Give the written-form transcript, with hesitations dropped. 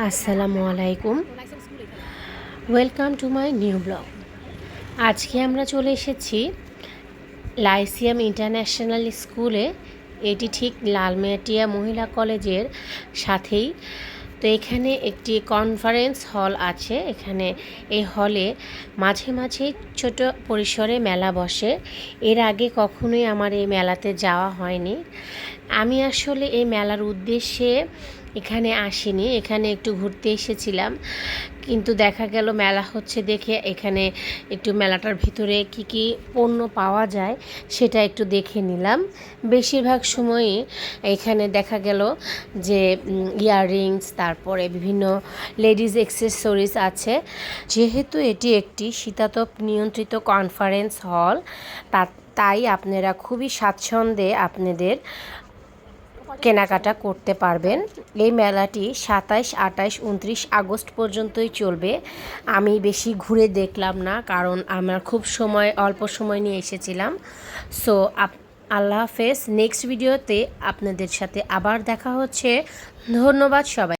আসসালামু আলাইকুম, welcome to my new blog. আজকে আমরা চলে এসেছি লাইসিয়াম ইন্টারন্যাশনাল স্কুলে। এটি ঠিক লালমিয়াটিয়া মহিলা কলেজের সাথেই। তো এখানে একটি কনফারেন্স হল আছে। এখানে এই হলে মাঝে মাঝে ছোট পরিসরে মেলা বসে। এর আগে কখনোই আমার এই মেলাতে যাওয়া হয়নি। আমি আসলে এই মেলার উদ্দেশ্যে এখানে আসিনি, এখানে একটু ঘুরতে এসেছিলাম। কিন্তু দেখা গেল মেলা হচ্ছে দেখে এখানে একটু মেলাটার ভিতরে কি কি পণ্য পাওয়া যায় সেটা একটু দেখে নিলাম। বেশিরভাগ সময়ই এখানে দেখা গেল যে ইয়াররিংস, তারপরে বিভিন্ন লেডিস অ্যাক্সেসরিজ আছে। যেহেতু এটি একটি শীতাতপ নিয়ন্ত্রিত কনফারেন্স হল, তাই আপনারা খুবই স্বাচ্ছন্দ্যে আপনাদের কেনাকাটা করতে পারবেন। এই মেলাটি 27, 28, 29 আগস্ট পর্যন্তই চলবে। আমি বেশি ঘুরে দেখলাম না, কারণ আমার খুব অল্প সময় নিয়ে এসেছিলাম। সো আল্লাহ হাফেজ। নেক্সট ভিডিওতে আপনাদের সাথে আবার দেখা হচ্ছে। ধন্যবাদ সবাই।